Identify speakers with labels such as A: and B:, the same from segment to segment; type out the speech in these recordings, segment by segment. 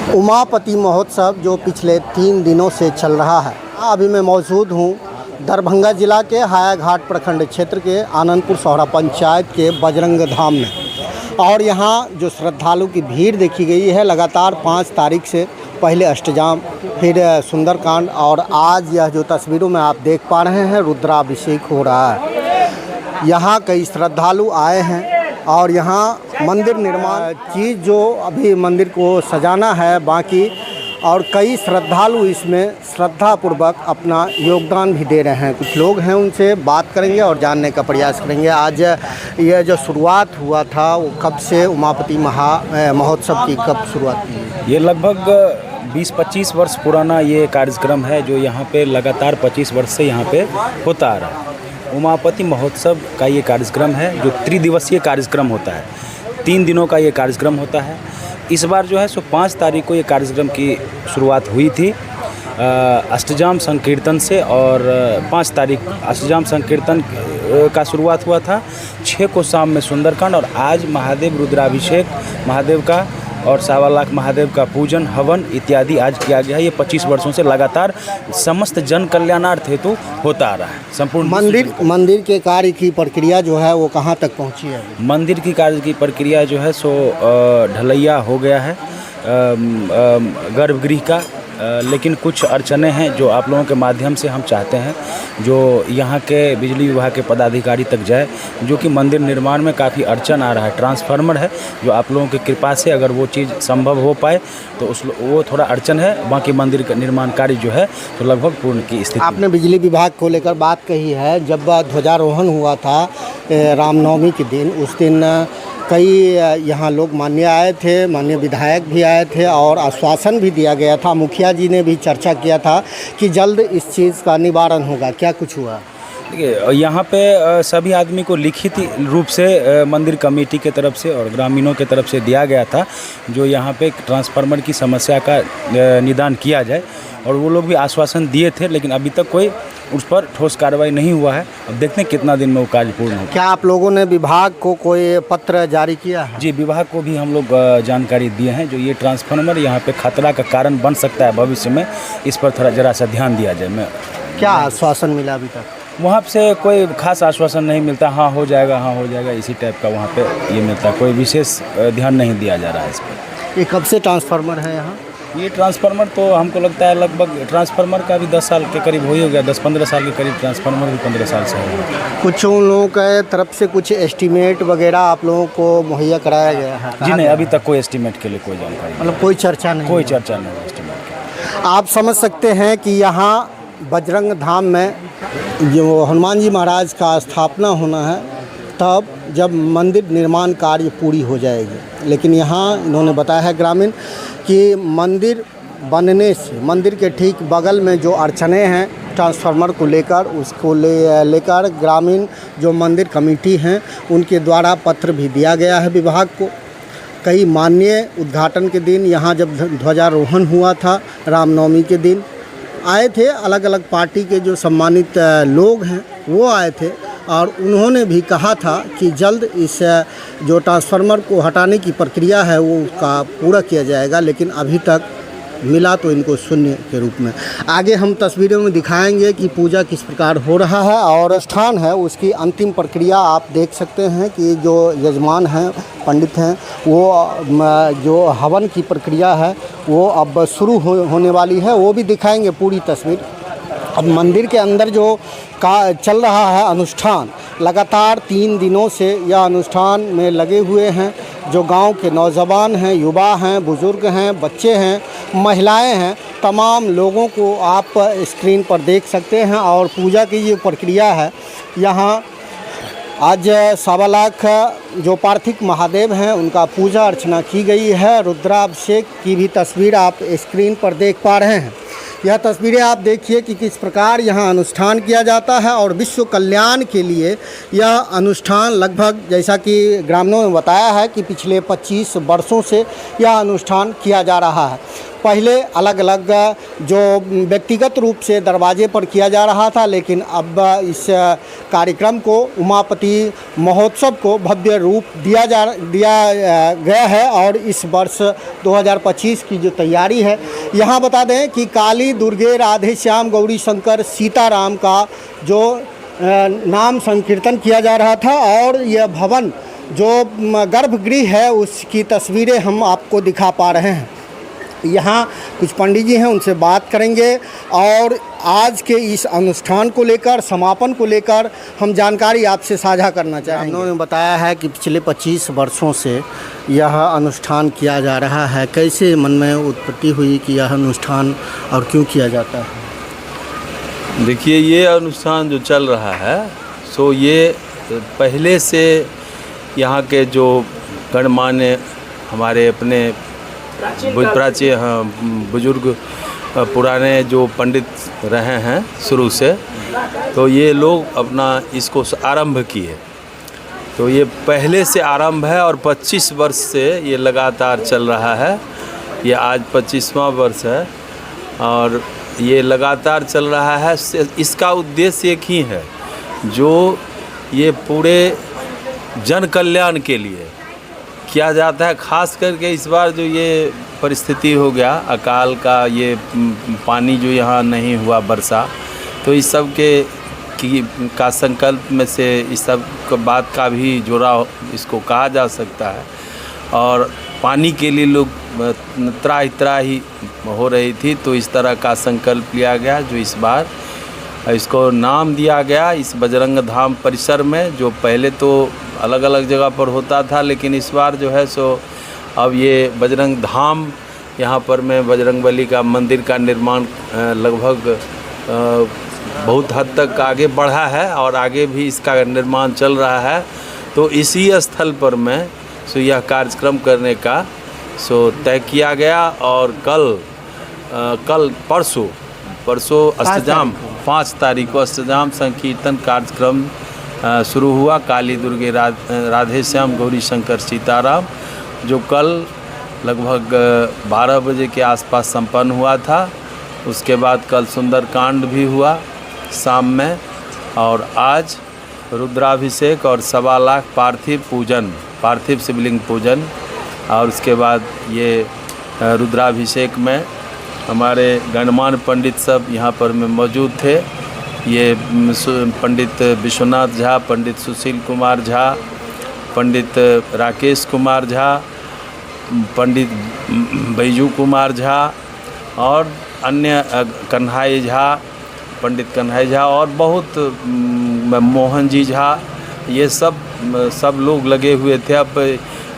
A: उमापति महोत्सव जो पिछले 3 दिनों से चल रहा है। अभी मैं मौजूद हूँ दरभंगा जिला के हायाघाट प्रखंड क्षेत्र के आनंदपुर सौरा पंचायत के बजरंग धाम में। और यहाँ जो श्रद्धालु की भीड़ देखी गई है, लगातार 5 तारीख से पहले अष्टजाम, फिर सुंदरकांड और आज यह जो तस्वीरों में आप देख पा रहे हैं रुद्राभिषेक हो रहा है। यहाँ कई श्रद्धालु आए हैं और यहाँ मंदिर निर्माण चीज़ जो अभी मंदिर को सजाना है बाकी, और कई श्रद्धालु इसमें श्रद्धापूर्वक अपना योगदान भी दे रहे हैं। कुछ लोग हैं, उनसे बात करेंगे और जानने का प्रयास करेंगे। आज यह जो शुरुआत हुआ था वो कब से, उमापति महोत्सव की कब शुरुआत हुई?
B: ये लगभग 20-25 वर्ष पुराना ये कार्यक्रम है जो यहाँ पे लगातार 25 वर्ष से यहाँ पे होता आ रहा है। उमापति महोत्सव का ये कार्यक्रम है जो त्रिदिवसीय कार्यक्रम होता है, 3 दिनों का ये कार्यक्रम होता है। इस बार जो है 5 तारीख को ये कार्यक्रम की शुरुआत हुई थी अष्टजाम संकीर्तन से, और 5 तारीख अष्टजाम संकीर्तन का शुरुआत हुआ था। 6 को शाम में सुंदरकांड, और आज महादेव रुद्राभिषेक महादेव का और 1.25 लाख महादेव का पूजन हवन इत्यादि आज किया गया है। ये 25 वर्षों से लगातार समस्त जन कल्याणार्थ हेतु होता आ रहा है। संपूर्ण
A: मंदिर के कार्य की प्रक्रिया जो है वो कहाँ तक पहुँची है?
B: मंदिर की कार्य की प्रक्रिया जो है ढलैया हो गया है गर्भगृह का, लेकिन कुछ अड़चने हैं जो आप लोगों के माध्यम से हम चाहते हैं जो यहाँ के बिजली विभाग के पदाधिकारी तक जाए, जो कि मंदिर निर्माण में काफ़ी अड़चन आ रहा है। ट्रांसफार्मर है जो आप लोगों की कृपा से अगर वो चीज़ संभव हो पाए तो वो थोड़ा अड़चन है, बाकी मंदिर का निर्माण कार्य जो है तो लगभग पूर्ण की स्थिति।
A: आपने बिजली विभाग को लेकर बात कही है। जब ध्वजारोहण हुआ था रामनवमी के दिन, उस दिन कई यहाँ लोग माननीय आए थे, माननीय विधायक भी आए थे और आश्वासन भी दिया गया था। मुखिया जी ने भी चर्चा किया था कि जल्द इस चीज़ का निवारण होगा। क्या कुछ हुआ?
B: देखिए, यहाँ पे सभी आदमी को लिखित रूप से मंदिर कमेटी के तरफ से और ग्रामीणों के तरफ से दिया गया था जो यहाँ पे ट्रांसफार्मर की समस्या का निदान किया जाए, और वो लोग भी आश्वासन दिए थे, लेकिन अभी तक कोई उस पर ठोस कार्रवाई नहीं हुआ है। अब देखते हैं कितना दिन में वो कार्य पूर्ण हो।
A: क्या आप लोगों ने विभाग को कोई पत्र जारी किया है?
B: जी, विभाग को भी हम लोग जानकारी दिए हैं जो ये ट्रांसफार्मर यहाँ पे खतरा का कारण बन सकता है भविष्य में, इस पर थोड़ा जरा सा ध्यान दिया जाए।
A: क्या आश्वासन मिला अभी तक?
B: वहाँ से कोई खास आश्वासन नहीं मिलता, हाँ हो जाएगा इसी टाइप का वहाँ पे ये मिलता, कोई विशेष ध्यान नहीं दिया जा रहा है इस पर।
A: ये कब से ट्रांसफार्मर है यहाँ?
B: ये ट्रांसफार्मर तो हमको लगता है लगभग ट्रांसफार्मर का भी 10 साल के करीब हो ही गया, 10-15 साल के करीब। ट्रांसफार्मर भी 15 साल से है।
A: कुछ उन लोगों के तरफ से कुछ एस्टीमेट वगैरह आप लोगों को मुहैया कराया गया है?
B: जी नहीं, अभी तक कोई एस्टीमेट के लिए कोई जानकारी,
A: मतलब कोई चर्चा नहीं?
B: कोई चर्चा नहीं एस्टीमेट की।
A: आप समझ सकते हैं कि यहाँ बजरंग धाम में जो हनुमान जी महाराज का स्थापना होना है तब जब मंदिर निर्माण कार्य पूरी हो जाएगी। लेकिन यहाँ इन्होंने बताया है ग्रामीण कि मंदिर बनने से मंदिर के ठीक बगल में जो अड़चने हैं ट्रांसफार्मर को लेकर, उसको लेकर ग्रामीण जो मंदिर कमेटी हैं उनके द्वारा पत्र भी दिया गया है विभाग को। कई माननीय उद्घाटन के दिन यहाँ जब ध्वजारोहण हुआ था रामनवमी के दिन आए थे, अलग अलग पार्टी के जो सम्मानित लोग हैं वो आए थे और उन्होंने भी कहा था कि जल्द इस जो ट्रांसफार्मर को हटाने की प्रक्रिया है वो उसका पूरा किया जाएगा, लेकिन अभी तक मिला तो इनको शून्य के रूप में। आगे हम तस्वीरों में दिखाएंगे कि पूजा किस प्रकार हो रहा है और स्थान है उसकी अंतिम प्रक्रिया आप देख सकते हैं कि जो यजमान हैं, पंडित हैं, वो जो हवन की प्रक्रिया है वो अब शुरू होने वाली है, वो भी दिखाएंगे पूरी तस्वीर। अब मंदिर के अंदर जो चल रहा है अनुष्ठान, लगातार 3 दिनों से यह अनुष्ठान में लगे हुए हैं। जो गांव के नौजवान हैं, युवा हैं, बुज़ुर्ग हैं, बच्चे हैं, महिलाएं हैं, तमाम लोगों को आप स्क्रीन पर देख सकते हैं। और पूजा की ये प्रक्रिया है, यहाँ आज 1.25 लाख जो पार्थिव महादेव हैं उनका पूजा अर्चना की गई है। रुद्राभिषेक की भी तस्वीर आप स्क्रीन पर देख पा रहे हैं। यह तस्वीरें आप देखिए कि किस प्रकार यहाँ अनुष्ठान किया जाता है और विश्व कल्याण के लिए यह अनुष्ठान लगभग, जैसा कि ग्रामीणों ने बताया है कि पिछले 25 वर्षों से यह अनुष्ठान किया जा रहा है। पहले अलग अलग जो व्यक्तिगत रूप से दरवाजे पर किया जा रहा था, लेकिन अब इस कार्यक्रम को उमापति महोत्सव को भव्य रूप दिया गया है। और इस वर्ष 2025 की जो तैयारी है, यहाँ बता दें कि काली, दुर्गे, राधे श्याम, गौरी शंकर, सीताराम का जो नाम संकीर्तन किया जा रहा था। और यह भवन जो गर्भगृह है उसकी तस्वीरें हम आपको दिखा पा रहे हैं। यहाँ कुछ पंडित जी हैं, उनसे बात करेंगे और आज के इस अनुष्ठान को लेकर, समापन को लेकर हम जानकारी आपसे साझा करना चाहेंगे। उन्होंने बताया है कि पिछले 25 वर्षों से यह अनुष्ठान किया जा रहा है। कैसे मन में उत्पत्ति हुई कि यह अनुष्ठान और क्यों किया जाता है?
C: देखिए, ये अनुष्ठान जो चल रहा है सो ये पहले से यहाँ के जो गणमान्य हमारे अपने प्राचीन बुजुर्ग पुराने जो पंडित रहे हैं शुरू से, तो ये लोग अपना इसको आरंभ किए। तो ये पहले से आरंभ है और 25 वर्ष से ये लगातार चल रहा है। ये आज 25वां वर्ष है और ये लगातार चल रहा है। इसका उद्देश्य एक ही है, जो ये पूरे जन कल्याण के लिए किया जाता है। खास करके इस बार जो ये परिस्थिति हो गया अकाल का, ये पानी जो यहाँ नहीं हुआ वर्षा, तो इस सब का संकल्प में से इस सब बात का भी जोड़ा इसको कहा जा सकता है। और पानी के लिए लोग त्राही हो रही थी, तो इस तरह का संकल्प लिया गया, जो इस बार इसको नाम दिया गया इस बजरंग धाम परिसर में। जो पहले तो अलग अलग जगह पर होता था, लेकिन इस बार जो है सो अब ये बजरंग धाम यहाँ पर में बजरंगबली का मंदिर का निर्माण लगभग बहुत हद तक आगे बढ़ा है और आगे भी इसका निर्माण चल रहा है। तो इसी स्थल पर में सो यह कार्यक्रम करने का सो तय किया गया। और कल परसों अष्टजाम 5 तारीख को अष्टजाम संकीर्तन कार्यक्रम शुरू हुआ। काली, दुर्गे, राधे श्याम, गौरी शंकर, सीताराम, जो कल लगभग 12 बजे के आसपास संपन्न हुआ था। उसके बाद कल सुंदरकांड भी हुआ शाम में, और आज रुद्राभिषेक और 1.25 लाख पार्थिव शिवलिंग पूजन। और उसके बाद ये रुद्राभिषेक में हमारे गणमान्य पंडित सब यहाँ पर में मौजूद थे। ये पंडित विश्वनाथ झा, पंडित सुशील कुमार झा, पंडित राकेश कुमार झा, पंडित बैजू कुमार झा और अन्य कन्हाई झा, पंडित कन्हाई झा और बहुत मोहन जी झा, ये सब लोग लगे हुए थे। अब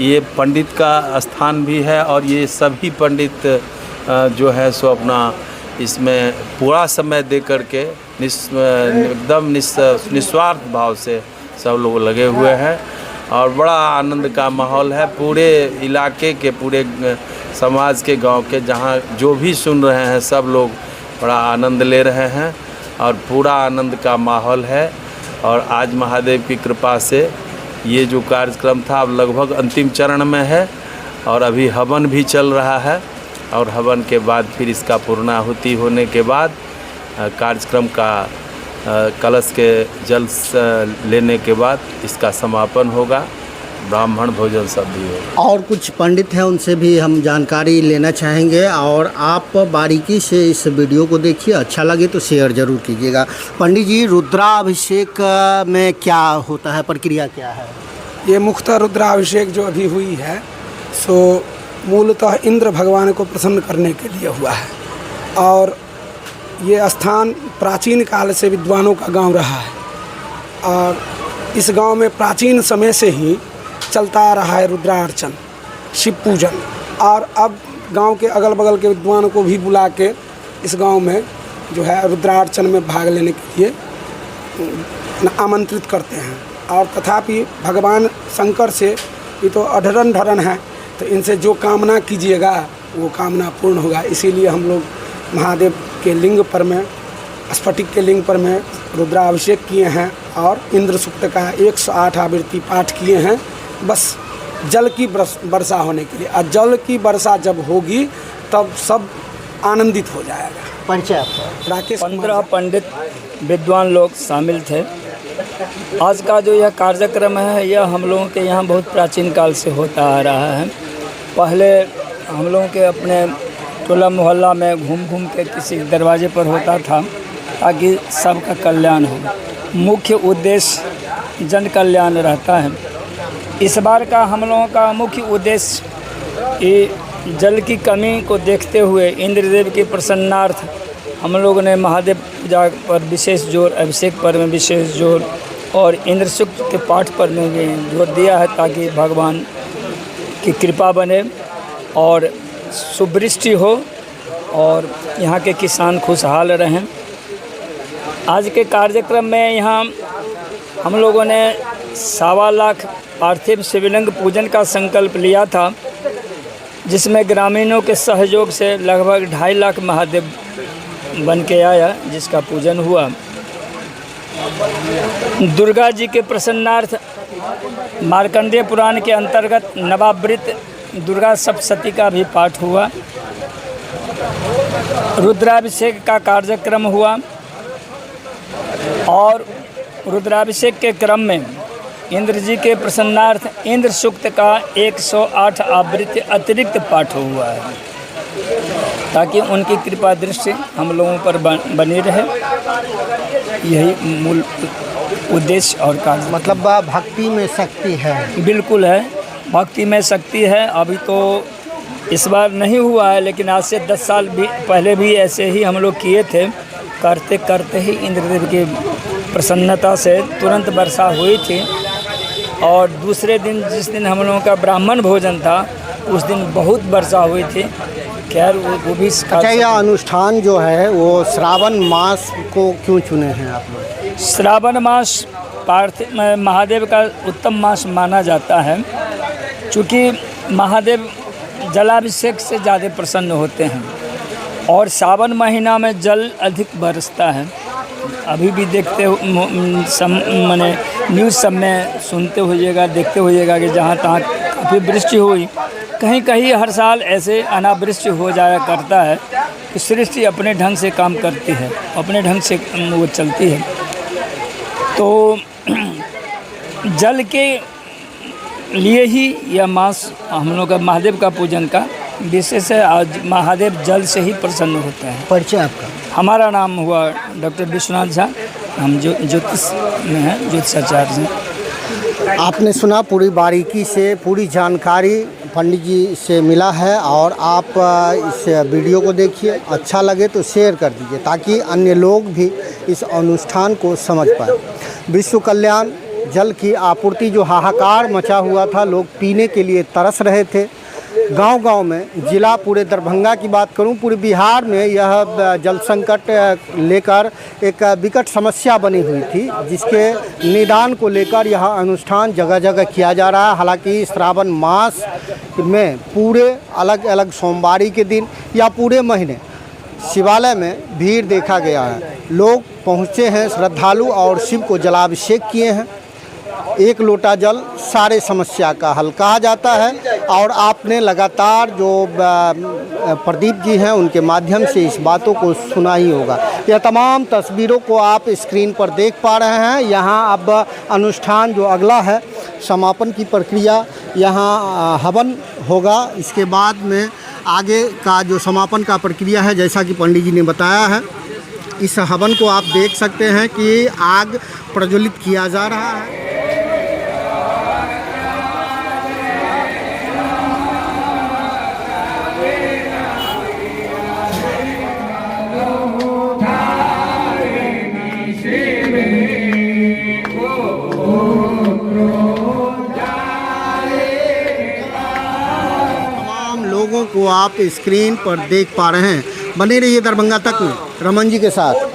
C: ये पंडित का स्थान भी है और ये सभी पंडित जो है सो अपना इसमें पूरा समय दे कर के एकदम निस्वार्थ भाव से सब लोग लगे हुए हैं और बड़ा आनंद का माहौल है। पूरे इलाके के, पूरे समाज के, गांव के, जहां जो भी सुन रहे हैं सब लोग बड़ा आनंद ले रहे हैं और पूरा आनंद का माहौल है। और आज महादेव की कृपा से ये जो कार्यक्रम था अब लगभग अंतिम चरण में है और अभी हवन भी चल रहा है। और हवन के बाद फिर इसका पूर्णाहुति होने के बाद कार्यक्रम का कलश के जल लेने के बाद इसका समापन होगा। ब्राह्मण भोजन सब भी होगा।
A: और कुछ पंडित हैं, उनसे भी हम जानकारी लेना चाहेंगे और आप बारीकी से इस वीडियो को देखिए, अच्छा लगे तो शेयर ज़रूर कीजिएगा। पंडित जी, रुद्राभिषेक में क्या होता है, प्रक्रिया क्या है?
D: ये मुख्यतः रुद्राभिषेक जो अभी हुई है सो मूलतः इंद्र भगवान को प्रसन्न करने के लिए हुआ है। और ये स्थान प्राचीन काल से विद्वानों का गांव रहा है और इस गांव में प्राचीन समय से ही चलता आ रहा है रुद्रार्चन, शिव पूजन। और अब गांव के अगल बगल के विद्वानों को भी बुला के इस गांव में जो है रुद्रार्चन में भाग लेने के लिए आमंत्रित करते हैं। और तथापि भगवान शंकर से ये तो अढरन ढरन है, तो इनसे जो कामना कीजिएगा वो कामना पूर्ण होगा। इसीलिए हम लोग महादेव के लिंग पर में, स्फटिक के लिंग पर में रुद्राभिषेक किए हैं और इंद्र सूक्त का 108 आवृत्ति पाठ किए हैं, बस जल की वर्षा होने के लिए। और जल की वर्षा जब होगी तब सब आनंदित हो जाएगा।
A: परिचय आपका?
D: राकेश
E: 15 पंडित विद्वान लोग शामिल थे। आज का जो यह कार्यक्रम है यह हम लोगों के यहाँ बहुत प्राचीन काल से होता आ रहा है। पहले हम लोगों के अपने टोला मोहल्ला में घूम घूम के किसी दरवाजे पर होता था ताकि सबका कल्याण हो। मुख्य उद्देश्य जन कल्याण रहता है। इस बार का हम लोगों का मुख्य उद्देश्य ये जल की कमी को देखते हुए इंद्रदेव की प्रसन्नार्थ हम लोगों ने महादेव पूजा पर विशेष जोर, अभिषेक पर में विशेष जोर और इंद्र सूक्त के पाठ पर में भी जोर दिया है ताकि भगवान की कृपा बने और सुवृष्टि हो और यहाँ के किसान खुशहाल रहें। आज के कार्यक्रम में यहाँ हम लोगों ने 1.25 लाख पार्थिव शिवलिंग पूजन का संकल्प लिया था, जिसमें ग्रामीणों के सहयोग से लगभग 2.5 लाख महादेव बन के आया, जिसका पूजन हुआ। दुर्गा जी के प्रसन्नार्थ मार्कंडेय पुराण के अंतर्गत नवावृत दुर्गा सप्तशती का भी पाठ हुआ। रुद्राभिषेक का कार्यक्रम हुआ और रुद्राभिषेक के क्रम में इंद्र जी के प्रसन्नार्थ इंद्र सूक्त का 108 आवृत्ति अतिरिक्त पाठ हुआ है ताकि उनकी कृपा दृष्टि हम लोगों पर बनी रहे। यही मूल उद्देश्य और कार्य।
A: मतलब भक्ति में शक्ति है।
E: बिल्कुल है, भक्ति में शक्ति है। अभी तो इस बार नहीं हुआ है, लेकिन आज से 10 साल भी पहले भी ऐसे ही हम लोग किए थे। करते करते ही इंद्रदेव की प्रसन्नता से तुरंत वर्षा हुई थी और दूसरे दिन जिस दिन हम लोगों का ब्राह्मण भोजन था उस दिन बहुत वर्षा हुई थी। खैर वो भी
A: अच्छा, यह अनुष्ठान जो है वो श्रावण मास को क्यों चुने हैं आप लोग?
E: श्रावण मास पार्थिव महादेव का उत्तम मास माना जाता है, चूँकि महादेव जलाभिषेक से ज़्यादा प्रसन्न होते हैं और सावन महीना में जल अधिक बरसता है। अभी भी देखते हो माने न्यूज़ सब में सुनते होइएगा, देखते होइएगा कि जहाँ तहाँ काफ़ी वृष्टि हुई। कहीं कहीं हर साल ऐसे अनावृष्टि हो जाया करता है कि सृष्टि अपने ढंग से काम करती है, अपने ढंग से वो चलती है। तो जल के लिए ही यह मास हम लोग का महादेव का पूजन का विशेष है। आज महादेव जल से ही प्रसन्न होता है।
A: परिचय आपका?
E: हमारा नाम हुआ डॉक्टर विश्वनाथ झा। हम ज्योतिष में हैं, ज्योतिषाचार्य हैं।
A: आपने सुना, पूरी बारीकी से पूरी जानकारी पंडित जी से मिला है और आप इस वीडियो को देखिए, अच्छा लगे तो शेयर कर दीजिए ताकि अन्य लोग भी इस अनुष्ठान को समझ पाए। विश्व कल्याण जल की आपूर्ति जो हाहाकार मचा हुआ था, लोग पीने के लिए तरस रहे थे। गांव-गांव में, जिला पूरे दरभंगा की बात करूं, पूरे बिहार में यह जल संकट लेकर एक विकट समस्या बनी हुई थी, जिसके निदान को लेकर यह अनुष्ठान जगह जगह किया जा रहा है। हालांकि श्रावण मास में पूरे अलग अलग सोमवारी के दिन या पूरे महीने शिवालय में भीड़ देखा गया है। लोग पहुँचे हैं श्रद्धालु और शिव को जलाभिषेक किए हैं। 1 लोटा जल सारे समस्या का हल कहा जाता है और आपने लगातार जो प्रदीप जी हैं उनके माध्यम से इस बातों को सुना ही होगा। यह तमाम तस्वीरों को आप स्क्रीन पर देख पा रहे हैं। यहाँ अब अनुष्ठान जो अगला है, समापन की प्रक्रिया, यहाँ हवन होगा। इसके बाद में आगे का जो समापन का प्रक्रिया है, जैसा कि पंडित जी ने बताया है, इस हवन को आप देख सकते हैं कि आग प्रज्वलित किया जा रहा है। को आप स्क्रीन पर देख पा रहे हैं। बने रहिए दरभंगा तक में रमन जी के साथ।